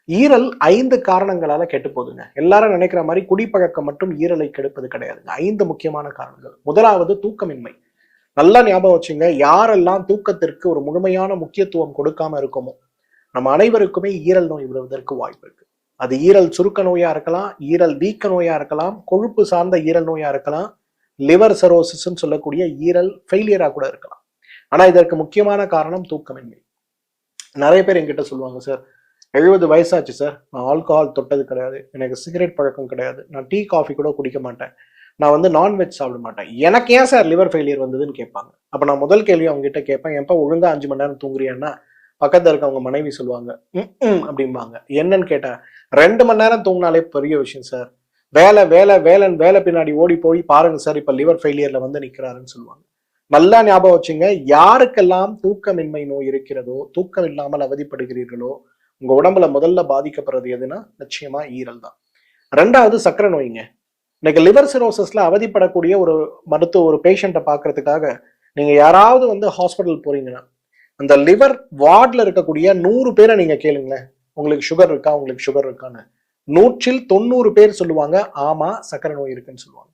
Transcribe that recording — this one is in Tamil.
ஈரல் 5 காரணங்களால கெட்டு போகுதுங்க. எல்லாரும் நினைக்கிற மாதிரி குடிப்பழக்கம் மட்டும் ஈரலை கெடுப்பது கிடையாதுங்க. 5 முக்கியமான காரணங்கள். முதலாவது தூக்கமின்மை. நல்லா ஞாபகம் வச்சுங்க, யாரெல்லாம் தூக்கத்திற்கு ஒரு முழுமையான முக்கியத்துவம் கொடுக்காம இருக்கோமோ நம்ம அனைவருக்குமே ஈரல் நோய் வருவதற்கு வாய்ப்பு இருக்கு. அது ஈரல் சுருக்க நோயா இருக்கலாம், ஈரல் வீக்க நோயா இருக்கலாம், கொழுப்பு சார்ந்த ஈரல் நோயா இருக்கலாம், லிவர் சரோசிஸ் சொல்லக்கூடிய ஈரல் ஃபெயிலியரா கூட இருக்கலாம். ஆனா இதற்கு முக்கியமான காரணம் தூக்கமின்மை. நிறைய பேர் என்கிட்ட சொல்லுவாங்க, சார் 70 வயசாச்சு சார், நான் ஆல்கஹால் தொட்டது கிடையாது, எனக்கு சிகரெட் பழக்கம் கிடையாது, நான் டீ காஃபி கூட குடிக்க மாட்டேன், நான் நான்வெஜ் சாப்பிட மாட்டேன், எனக்கு ஏன் சார் லிவர் ஃபெயிலியர் வந்ததுன்னு கேட்பாங்க. அப்ப நான் முதல் கேள்வி அவங்க கிட்ட கேட்பேன், எப்ப ஒழுங்கா 5 மணி நேரம் தூங்குறியான்னா பக்கத்துல இருக்கவங்க மனைவி சொல்லுவாங்க அப்படிம்பாங்க. என்னன்னு கேட்டேன், 2 மணி நேரம் தூங்கினாலே பெரிய விஷயம் சார், வேலை வேலை வேலைன்னு வேலை பின்னாடி ஓடி போய் பாருங்க சார், இப்ப லிவர் ஃபெயிலியர்ல வந்து நிக்கிறாருன்னு சொல்லுவாங்க. நல்லா ஞாபகம் வச்சுங்க, யாருக்கெல்லாம் தூக்கமின்மை நோய் இருக்கிறதோ, தூக்கம் இல்லாமல் அவதிப்படுகிறீர்களோ, உங்க உடம்புல முதல்ல பாதிக்கப்படுறது எதுனா நிச்சயமா ஈரல் தான். 2வது சக்கரை நோய்ங்க. இன்னைக்கு லிவர் சிரோசஸ்ல அவதிப்படக்கூடிய ஒரு பேஷண்ட்டை பாக்குறதுக்காக நீங்க யாராவது ஹாஸ்பிட்டல் போறீங்கன்னா அந்த லிவர் வார்டுல இருக்கக்கூடிய 100 பேரை நீங்க கேளுங்களேன், உங்களுக்கு சுகர் இருக்கான்னு. 100ல் 90 பேர் சொல்லுவாங்க ஆமா சக்கரை நோய் இருக்குன்னு சொல்லுவாங்க.